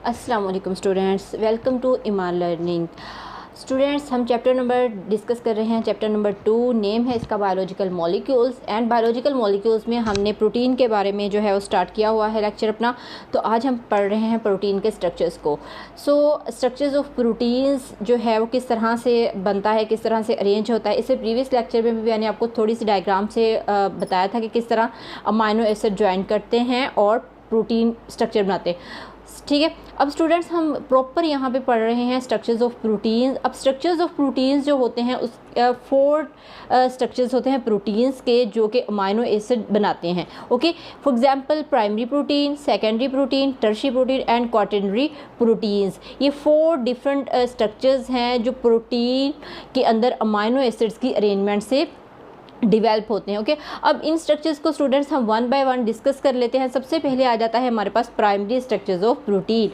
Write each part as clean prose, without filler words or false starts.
अस्सलाम वालेकुम students, welcome to Iman learning. Students, हम चैप्टर नंबर डिस्कस कर रहे हैं। चैप्टर नंबर 2 नेम है इसका biological molecules. And biological molecules में हमने प्रोटीन के बारे में जो है वो स्टार्ट किया हुआ है लेक्चर अपना। तो आज हम पढ़ रहे हैं प्रोटीन के स्ट्रक्चर्स को। स्ट्रक्चर्स ऑफ प्रोटीन्स जो है वो किस तरह से बनता है, किस तरह से अरेंज होता है। इससे प्रीवियस लेक्चर में भी मैंने आपको थोड़ी सी डायग्राम से बताया था कि किस तरह अमाइनो एसिड ज्वाइन करते हैं और प्रोटीन स्ट्रक्चर बनाते हैं। ठीक है, अब स्टूडेंट्स हम प्रॉपर यहाँ पे पढ़ रहे हैं स्ट्रक्चर्स ऑफ प्रोटीन्स। अब स्ट्रक्चर्स ऑफ प्रोटीन्स जो होते हैं उस 4 स्ट्रक्चर्स होते हैं प्रोटीन्स के, जो कि अमाइनो एसिड बनाते हैं। Okay, for example primary protein, secondary protein, tertiary protein and quaternary proteins. ये 4 डिफरेंट स्ट्रक्चर्स हैं जो प्रोटीन के अंदर अमाइनो एसिड्स की अरेंजमेंट से डिवेल्प होते हैं। ओके, अब इन स्ट्रक्चर्स को स्टूडेंट्स हम वन बाय वन डिस्कस कर लेते हैं। सबसे पहले आ जाता है हमारे पास प्राइमरी स्ट्रक्चर्स ऑफ प्रोटीन।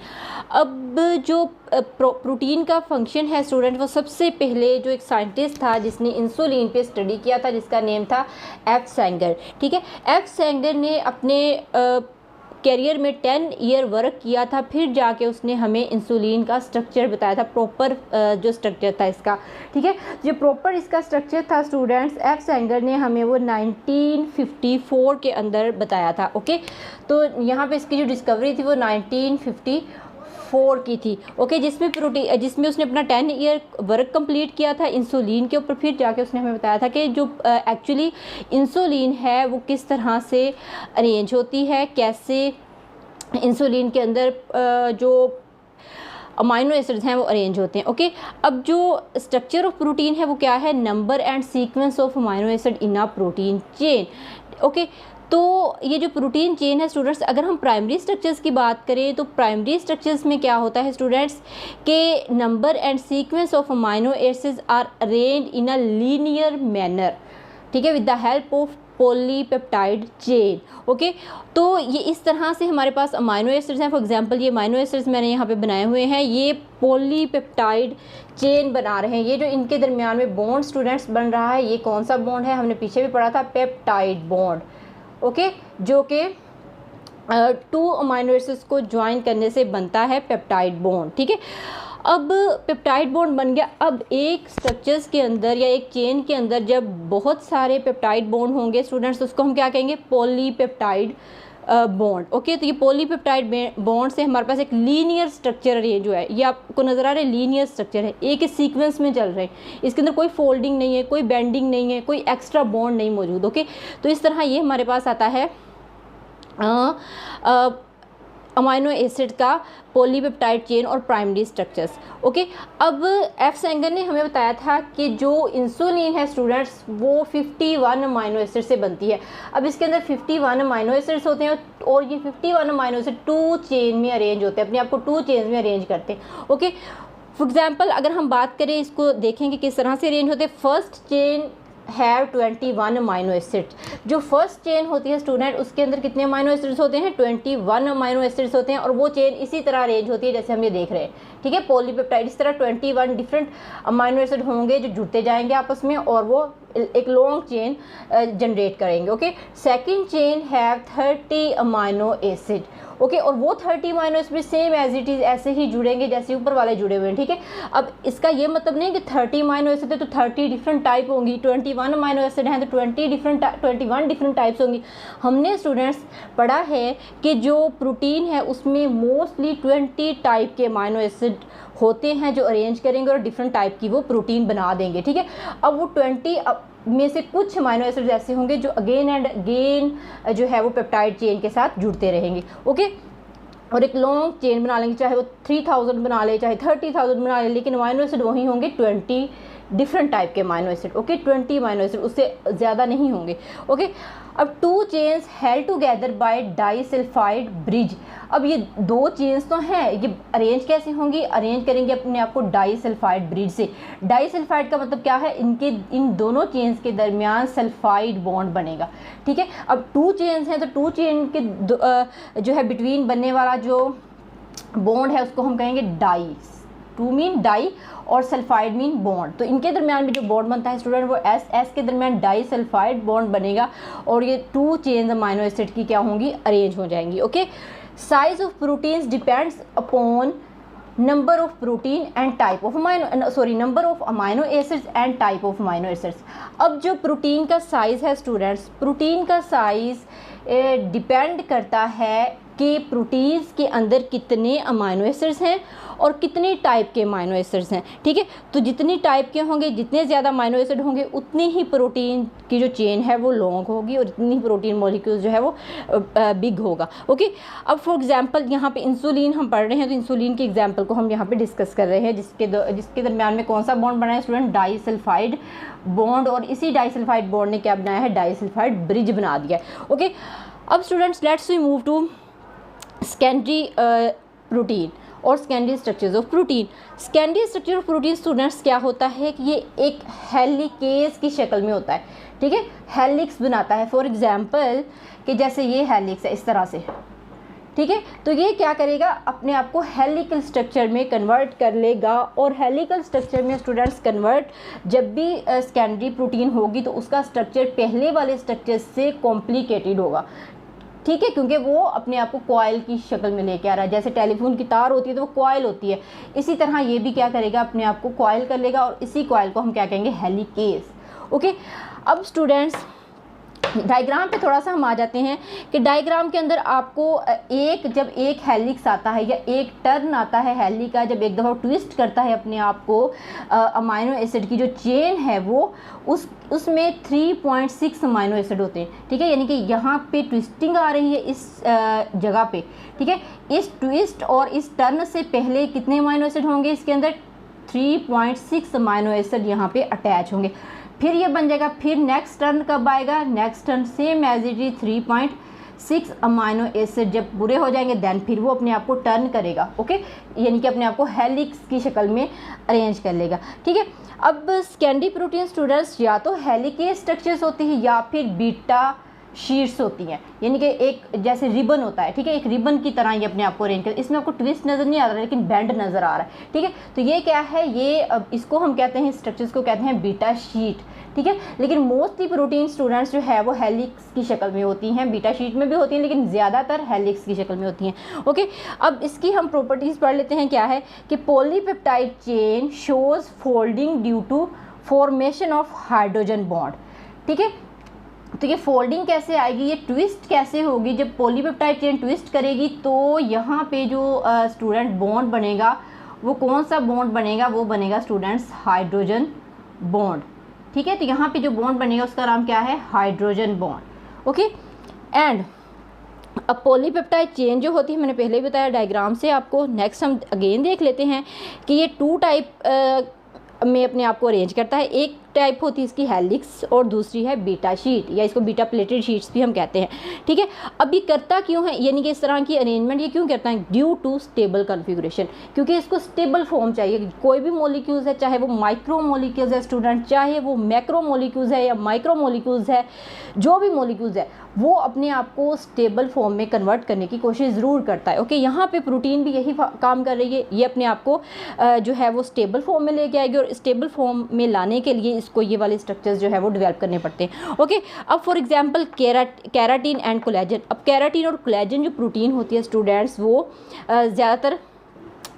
अब जो प्रोटीन का फंक्शन है स्टूडेंट, वो सबसे पहले जो एक साइंटिस्ट था जिसने इंसुलिन पे स्टडी किया था, जिसका नेम था एफ सेंगर। ठीक है, एफ सेंगर ने अपने कैरियर में 10 ईयर वर्क किया था, फिर जाके उसने हमें इंसुलिन का स्ट्रक्चर बताया था, प्रॉपर जो स्ट्रक्चर था इसका। ठीक है, जो प्रॉपर इसका स्ट्रक्चर था स्टूडेंट्स, एफ सेंगर ने हमें वो 1954 के अंदर बताया था। ओके, तो यहाँ पे इसकी जो डिस्कवरी थी वो 1954 की थी। ओके, जिसमें उसने अपना 10 ईयर वर्क कंप्लीट किया था इंसुलिन के ऊपर। फिर जाके उसने हमें बताया था कि जो एक्चुअली इंसुलिन है वो किस तरह से अरेंज होती है, कैसे इंसुलिन के अंदर जो अमाइनो एसिड्स हैं वो अरेंज होते हैं। ओके, अब जो स्ट्रक्चर ऑफ प्रोटीन है वो क्या है? Number and sequence of amino acid in a protein chain. Okay, तो ये जो प्रोटीन चेन है स्टूडेंट्स, अगर हम प्राइमरी स्ट्रक्चर्स की बात करें तो प्राइमरी स्ट्रक्चर्स में क्या होता है स्टूडेंट्स के number and sequence of amino acids are arranged in a linear manner. ठीक है, with the help of polypeptide chain. Okay, तो ये इस तरह से हमारे पास अमाइनो एसिड्स हैं। फॉर एग्जांपल ये अमाइनो एसिड्स मैंने यहाँ पे बनाए हुए हैं, ये पॉलीपेप्टाइड चेन बना रहे हैं। ये जो इनके दरमियान में बॉन्ड स्टूडेंट्स बन रहा है, ये कौन सा बॉन्ड है? हमने पीछे भी पढ़ा था, पेप्टाइड बॉन्ड। ओके, जो कि 2 अमाइनो एसिड्स को ज्वाइन करने से बनता है पेप्टाइड बॉन्ड। ठीक है, अब पेप्टाइड बॉन्ड बन गया। अब एक स्ट्रक्चर्स के अंदर या एक चेन के अंदर जब बहुत सारे पेप्टाइड बॉन्ड होंगे स्टूडेंट्स, उसको हम क्या कहेंगे? Polypeptide bond. ओके, तो ये पॉलीपेप्टाइड बॉन्ड से हमारे पास एक लीनियर स्ट्रक्चर ये जो है, ये आपको नज़र आ रहा है, लीनियर स्ट्रक्चर है, एक ही सीक्वेंस में चल रहे हैं। इसके अंदर कोई फोल्डिंग नहीं है, कोई बेंडिंग नहीं है, कोई एक्स्ट्रा बॉन्ड नहीं मौजूद। ओके, तो इस तरह ये हमारे पास आता है अमाइनो एसिड का पॉलीपेप्टाइड चेन और प्राइमरी स्ट्रक्चर्स। ओके, अब एफ सेंगर ने हमें बताया था कि जो इंसुलिन है स्टूडेंट्स वो 51 अमाइनो एसिड से बनती है। अब इसके अंदर 51 अमाइनो एसिड्स होते हैं और ये 51 अमाइनो एसिड 2 चेन में अरेंज होते हैं, अपने आप को 2 चेन में अरेंज करते हैं। ओके, फॉर एग्जाम्पल अगर हम बात करें, इसको देखेंगे किस तरह से अरेंज होते हैं। First chain have 21 amino acids. जो फर्स्ट चेन होती है स्टूडेंट, उसके अंदर कितने अमाइनो एसिड्स होते हैं? 21 अमाइनो एसिड्स होते हैं, और वो चेन इसी तरह अरेंज होती है जैसे हम ये देख रहे हैं। ठीक है, पॉलीपेप्टाइड इस तरह 21 डिफरेंट अमाइनो एसिड होंगे जो जुड़ते जाएंगे आपस में और वो एक लॉन्ग चेन जनरेट करेंगे। Okay, second chain have 30 amino acid. Okay, और वो 30 amino acid same as it is ऐसे ही जुड़ेंगे जैसे ऊपर वाले जुड़े हुए हैं। ठीक है, अब इसका ये मतलब नहीं कि 30 अमाइनो एसिड है तो 30 डिफरेंट टाइप होंगी, 21 अमाइनो एसिड हैं तो 21 डिफरेंट टाइप्स होंगी। हमने स्टूडेंट्स पढ़ा है कि जो प्रोटीन है उसमें मोस्टली 20 टाइप के अमाइनो एसिड होते हैं जो अरेंज करेंगे और डिफरेंट टाइप की वो प्रोटीन बना देंगे। ठीक है, अब वो 20 में से कुछ अमाइनो एसिड्स ऐसे होंगे जो अगेन एंड अगेन जो है वो पेप्टाइड चेन के साथ जुड़ते रहेंगे। ओके, और एक लॉन्ग चेन बना लेंगे, चाहे वो 3000 बना ले, चाहे 30,000 बना ले, लेकिन अमाइनो एसिड वही होंगे 20 डिफरेंट टाइप के amino acid. Okay, 20 amino acid, उससे ज़्यादा नहीं होंगे। ओके, अब 2 chains held together by disulphide bridge. अब ये 2 चेन्स तो हैं, ये अरेंज कैसे होंगी? अरेंज करेंगे अपने आप को डाइसल्फाइड ब्रिज से। डाइसल्फाइड का मतलब क्या है? इन दोनों चेन्स के दरमियान सल्फाइड बॉन्ड बनेगा। ठीक है, अब 2 चेन्स हैं तो 2 चेन के जो है बिटवीन बनने वाला जो बॉन्ड है उसको हम कहेंगे डाइस। 2 मीन डाई और सल्फाइड मीन बॉन्ड। तो इनके दरमियान भी जो बॉन्ड बनता है स्टूडेंट वो एस के दरमियान डाई सल्फाइड बॉन्ड बनेगा और ये 2 चेन्स अमाइनो एसिड की क्या होंगी? अरेंज हो जाएंगी। Okay, size of proteins depends upon number of protein and type of number of amino acids and type of amino acids. अब जो प्रोटीन का साइज़ है स्टूडेंट्स, प्रोटीन का साइज़ डिपेंड करता है कि प्रोटीन्स के अंदर कितने अमाइनो एसिड्स हैं और कितनी टाइप के अमाइनो एसिड्स हैं, ठीक है। तो जितनी टाइप के होंगे, जितने ज़्यादा अमाइनो एसिड होंगे, उतनी ही प्रोटीन की जो चेन है वो लॉन्ग होगी और इतनी ही प्रोटीन मॉलिक्यूल जो है वो बिग होगा, ओके। अब फॉर एग्जांपल यहाँ पे इंसुलिन हम पढ़ रहे हैं, तो इंसुलिन की एग्जांपल को हम यहाँ पे डिस्कस कर रहे हैं, जिसके दरमियान में कौन सा बॉन्ड बना है स्टूडेंट, डाइसल्फाइड बॉन्ड, और इसी डाइसल्फाइड बॉन्ड ने क्या बनाया है, डाइसल्फाइड ब्रिज बना दिया है, ओके। अब students let's we move to secondary protein और secondary structures of protein. Secondary structure of protein students क्या होता है कि ये एक हेलिकेज की शक्ल में होता है, ठीक है, हेलिक्स बनाता है। फॉर एग्जांपल कि जैसे ये हेलिक्स है इस तरह से, ठीक है, तो ये क्या करेगा, अपने आप को हेलिकल स्ट्रक्चर में कन्वर्ट कर लेगा, और हेलिकल स्ट्रक्चर में स्टूडेंट्स कन्वर्ट जब भी सेकेंडरी प्रोटीन होगी तो उसका स्ट्रक्चर पहले वाले स्ट्रक्चर से कॉम्प्लिकेटेड होगा, ठीक है, क्योंकि वो अपने आप को कॉइल की शक्ल में लेके आ रहा है। जैसे टेलीफोन की तार होती है तो वो कॉइल होती है, इसी तरह ये भी क्या करेगा, अपने आप को कॉइल कर लेगा, और इसी कॉइल को हम क्या कहेंगे, हेलिकेज, ओके। अब स्टूडेंट्स डायग्राम पे थोड़ा सा हम आ जाते हैं कि डायग्राम के अंदर आपको जब एक हेलिक्स आता है या एक टर्न आता है हेली का, जब एक दफ़ा ट्विस्ट करता है अपने आप को, अमाइनो एसिड की जो चेन है वो उसमें 3.6 अमाइनो एसिड होते हैं, ठीक है, यानी कि यहाँ पे ट्विस्टिंग आ रही है इस जगह पे, ठीक है। इस ट्विस्ट और इस टर्न से पहले कितने अमाइनो एसिड होंगे इसके अंदर, 3.6 अमाइनो एसिड यहाँ पे अटैच होंगे। फिर ये बन जाएगा, फिर नेक्स्ट टर्न कब आएगा, next turn same as it is 3.6 amino acid जब पूरे हो जाएंगे देन फिर वो अपने आप को टर्न करेगा, ओके, यानी कि अपने आप को हेलिक्स की शक्ल में अरेंज कर लेगा, ठीक है। अब सेकेंडरी प्रोटीन स्टूडेंट्स या तो हेलिकेज स्ट्रक्चर्स होती है या फिर बीटा शीट्स होती हैं, यानी कि एक जैसे रिबन होता है, ठीक है, एक रिबन की तरह ये अपने आप को अरेंज कर, इसमें आपको ट्विस्ट नज़र नहीं आ रहा लेकिन बैंड नज़र आ रहा है, ठीक है। तो ये क्या है, ये इसको हम कहते हैं, स्ट्रक्चर्स को कहते हैं बीटा शीट, ठीक है। लेकिन मोस्टली प्रोटीन स्टूडेंट्स जो है वो हेलिक्स की शक्ल में होती हैं, बीटा शीट में भी होती हैं लेकिन ज़्यादातर हेलिक्स की शक्ल में होती हैं, ओके। अब इसकी हम प्रॉपर्टीज़ पढ़ लेते हैं, क्या है कि polypeptide chain shows folding due to formation of hydrogen bond, ठीक है। तो ये फोल्डिंग कैसे आएगी, ये ट्विस्ट कैसे होगी, जब पॉलीपेप्टाइड चेन ट्विस्ट करेगी तो यहाँ पे जो स्टूडेंट बॉन्ड बनेगा वो कौन सा बॉन्ड बनेगा, वो बनेगा स्टूडेंट्स हाइड्रोजन बॉन्ड, ठीक है। तो यहाँ पे जो बॉन्ड बनेगा उसका नाम क्या है, हाइड्रोजन बॉन्ड, ओके। एंड अब पॉलीपेप्टाइड चेन जो होती है, मैंने पहले ही बताया डायग्राम से आपको, नेक्स्ट हम अगेन देख लेते हैं कि ये 2 टाइप में अपने आप को अरेंज करता है। एक टाइप होती है इसकी हेलिक्स और दूसरी है बीटा शीट, या इसको बीटा प्लेटेड शीट्स भी हम कहते हैं, ठीक है। अब ये करता क्यों है, यानी कि इस तरह की अरेंजमेंट ये क्यों करता है, ड्यू टू स्टेबल कॉन्फ़िगरेशन, क्योंकि इसको स्टेबल फॉर्म चाहिए। कोई भी मॉलिक्यूल्स है, चाहे वो माइक्रो मॉलिक्यूल्स है स्टूडेंट, चाहे वो मैक्रो मॉलिक्यूल्स है या माइक्रो मॉलिक्यूल्स है, जो भी मॉलिक्यूल्स है वो अपने आप को स्टेबल फॉर्म में कन्वर्ट करने की कोशिश ज़रूर करता है, ओके। यहाँ पे प्रोटीन भी यही काम कर रही है, ये अपने आप को जो है वो स्टेबल फॉर्म में लेके आएगी, और स्टेबल फॉर्म में लाने के लिए इसको ये वाले स्ट्रक्चर्स जो है वो डेवलप करने पड़ते हैं, ओके। अब for example keratin and collagen. अब केराटिन और कोलेजन जो प्रोटीन होती है स्टूडेंट्स वो ज़्यादातर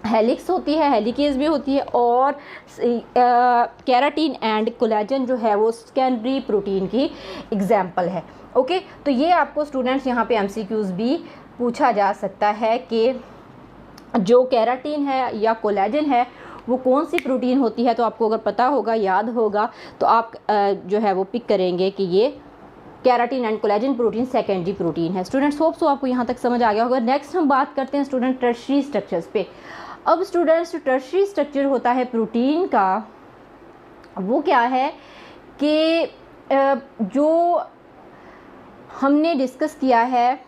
हेलिक्स होती है, हेलिकेज भी होती है, और केराटिन एंड कोलेजन जो है वो सेकेंडरी प्रोटीन की एग्जाम्पल है, ओके। तो ये आपको स्टूडेंट्स यहाँ पे एमसीक्यूज़ भी पूछा जा सकता है कि जो केराटिन है या कोलेजन है वो कौन सी प्रोटीन होती है, तो आपको अगर पता होगा, याद होगा, तो आप जो है वो पिक करेंगे कि ये keratin and collagen protein secondary protein है। स्टूडेंट्स होप सो आपको यहाँ तक समझ आ गया होगा। नेक्स्ट हम बात करते हैं स्टूडेंट टर्शरी स्ट्रक्चर्स पे। अब स्टूडेंट्स टर्शरी स्ट्रक्चर होता है प्रोटीन का, वो क्या है कि जो हमने डिस्कस किया है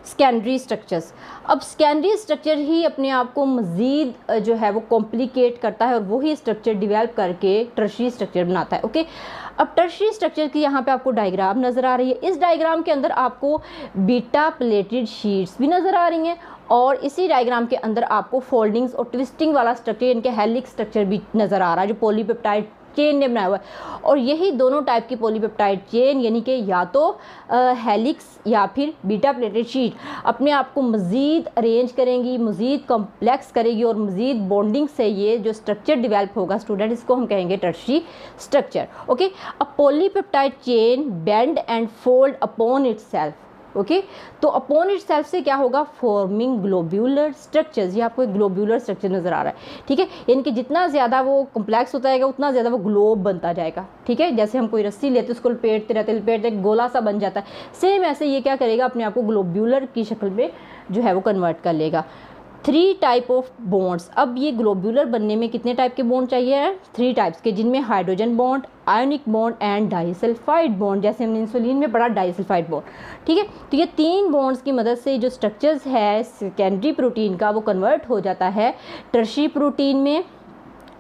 सेकेंडरी स्ट्रक्चर्स, अब सेकेंडरी स्ट्रक्चर ही अपने आप को मज़ीद जो है वो कॉम्प्लिकेट करता है और वही स्ट्रक्चर डेवलप करके टर्शरी स्ट्रक्चर बनाता है, ओके। अब टर्शरी स्ट्रक्चर की यहाँ पे आपको डायग्राम नज़र आ रही है, इस डायग्राम के अंदर आपको बीटा प्लेटेड शीट्स भी नज़र आ रही हैं, और इसी डायग्राम के अंदर आपको फोल्डिंग्स और ट्विस्टिंग वाला स्ट्रक्चर, इनके हेलिक्स स्ट्रक्चर भी नज़र आ रहा है, जो पॉलीपेप्टाइड चेन ने बनाया हुआ है। और यही दोनों टाइप की पॉलीपेप्टाइड चेन यानी कि या तो हेलिक्स या फिर बीटा प्लेटेड शीट अपने आप को मज़ीद अरेंज करेंगी, मज़ीद कॉम्प्लेक्स करेगी और मज़ीद बॉन्डिंग से ये जो स्ट्रक्चर डेवलप होगा स्टूडेंट, इसको हम कहेंगे tertiary structure. Okay, a polypeptide chain bend and fold upon itself. Okay, तो अपॉन इटसेल्फ से क्या होगा, फॉर्मिंग ग्लोब्यूलर स्ट्रक्चर्स। ये आपको एक ग्लोब्यूलर स्ट्रक्चर नज़र आ रहा है, ठीक है। यानी कि जितना ज़्यादा वो कॉम्प्लेक्स होता जाएगा उतना ज़्यादा वो ग्लोब बनता जाएगा, ठीक है। जैसे हम कोई रस्सी लेते उसको लपेटते रहते गोला सा बन जाता है, सेम ऐसे ये क्या करेगा, अपने आप को ग्लोब्यूलर की शक्ल में जो है वो कन्वर्ट कर लेगा। 3 टाइप ऑफ बॉन्ड्स। अब ये ग्लोब्यूलर बनने में कितने टाइप के बॉन्ड चाहिए हैं, 3 टाइप्स के, जिनमें hydrogen bond, ionic bond and disulphide bond. जैसे हमने इंसुलिन में पढ़ा डाइसल्फाइड बॉन्ड, ठीक है। तो ये 3 बॉन्ड्स की मदद से जो स्ट्रक्चर्स है सेकेंडरी प्रोटीन का वो कन्वर्ट हो जाता है टर्शियरी प्रोटीन में,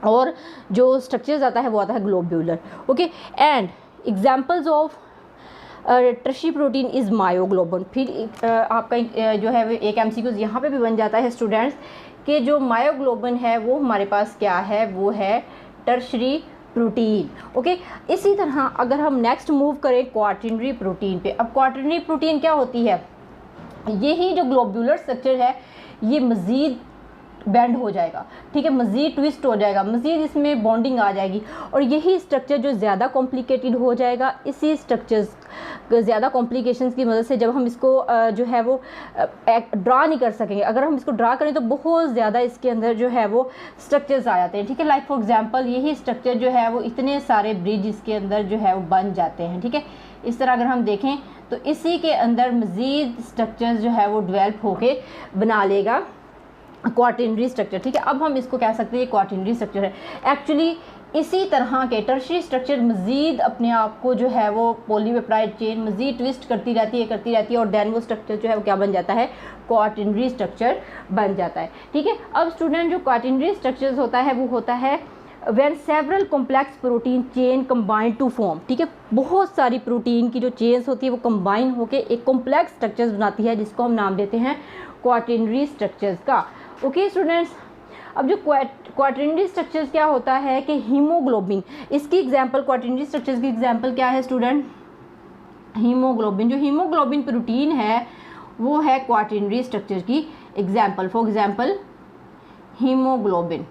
और जो स्ट्रक्चर्स आता है वो आता है globular. Okay, and examples of tertiary protein is myoglobin. फिर आपका जो है एक MCQ यहाँ पे भी बन जाता है स्टूडेंट्स कि जो मायोग्लोबिन है वो हमारे पास क्या है, वो है टर्शियरी प्रोटीन। ओके, इसी तरह अगर हम नेक्स्ट मूव करें क्वाटर्नरी प्रोटीन पे। अब क्वाटर्नरी प्रोटीन क्या होती है, यही जो ग्लोब्यूलर स्ट्रक्चर है ये मज़ीद बेंड हो जाएगा, ठीक है, मज़ीद ट्विस्ट हो जाएगा, मज़ीद इसमें बॉन्डिंग आ जाएगी, और यही स्ट्रक्चर जो ज़्यादा कॉम्प्लिकेटेड हो जाएगा। इसी स्ट्रक्चर्स ज़्यादा कॉम्प्लिकेशंस की मदद से जब हम इसको जो है वो ड्रा नहीं कर सकेंगे, अगर हम इसको ड्रा करें तो बहुत ज़्यादा इसके अंदर जो है वो स्ट्रक्चर्स आ जाते हैं, ठीक है। लाइक फॉर एग्जांपल यही स्ट्रक्चर जो है वो इतने सारे ब्रिज इसके अंदर जो है वो बन जाते हैं, ठीक है। इस तरह अगर हम देखें तो इसी के अंदर मज़ीद स्ट्रक्चर्स जो है वो डेवलप होके बना लेगा क्वाटर्नरी स्ट्रक्चर, ठीक है। अब हम इसको कह सकते हैं ये क्वाटर्नरी स्ट्रक्चर है। एक्चुअली इसी तरह के टर्शियरी स्ट्रक्चर मज़ीद अपने आप को जो है वो पॉलीपेप्टाइड चेन मज़ीद ट्विस्ट करती रहती है और देन वो स्ट्रक्चर जो है वो क्या बन जाता है, क्वाटर्नरी स्ट्रक्चर बन जाता है, ठीक है। अब स्टूडेंट जो क्वाटर्नरी स्ट्रक्चर्स होता है वो होता है when several complex protein chain combine to form, ठीक है। बहुत सारी प्रोटीन की जो चेन्स होती है वो कंबाइन होकर एक कॉम्प्लेक्स स्ट्रक्चर्स बनाती है, जिसको हम नाम देते हैं क्वाटर्नरी स्ट्रक्चर्स का। ओके स्टूडेंट्स, अब जो क्वाटर्नरी स्ट्रक्चर्स क्या होता है कि हीमोग्लोबिन, इसकी एग्जांपल, क्वाटर्नरी स्ट्रक्चर्स की एग्जांपल क्या है स्टूडेंट, हीमोग्लोबिन। जो हीमोग्लोबिन प्रोटीन है वो है क्वाटर्नरी स्ट्रक्चर की example. For example haemoglobin,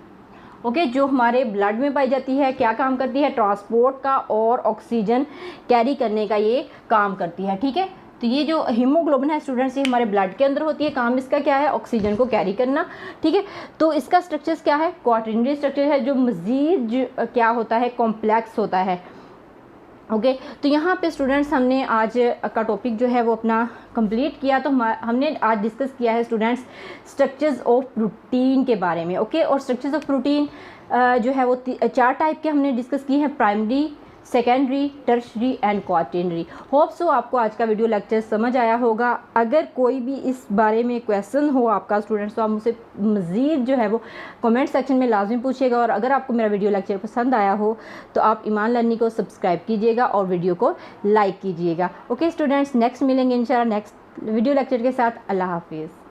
okay, जो हमारे ब्लड में पाई जाती है, क्या काम करती है, ट्रांसपोर्ट का और ऑक्सीजन कैरी करने का ये काम करती है, ठीक है। तो ये जो हीमोग्लोबिन है स्टूडेंट्स ये हमारे ब्लड के अंदर होती है, काम इसका क्या है, ऑक्सीजन को कैरी करना, ठीक है। तो इसका स्ट्रक्चर्स क्या है, क्वाटर्नरी स्ट्रक्चर है, जो मज़ीद क्या होता है, कॉम्प्लेक्स होता है। ओके, तो यहाँ पे स्टूडेंट्स हमने आज का टॉपिक जो है वो अपना कंप्लीट किया। तो हमने आज डिस्कस किया है स्टूडेंट्स स्ट्रक्चर्स ऑफ प्रोटीन के बारे में। ओके, और स्ट्रक्चर्स ऑफ प्रोटीन जो है वो 4 टाइप के हमने डिस्कस किए हैं, primary, secondary, tertiary and quaternary. Hope so आपको आज का वीडियो लेक्चर समझ आया होगा। अगर कोई भी इस बारे में क्वेश्चन हो आपका स्टूडेंट्स तो आप मुझसे मज़ीद जो है वो कमेंट सेक्शन में लाजमी पूछिएगा। और अगर आपको मेरा वीडियो लेक्चर पसंद आया हो तो आप ईमान लर्निंग को सब्सक्राइब कीजिएगा और वीडियो को लाइक कीजिएगा। ओके स्टूडेंट्स, नेक्स्ट मिलेंगे इंशाल्लाह नेक्स्ट वीडियो लेक्चर के साथ। अल्लाह हाफिज़।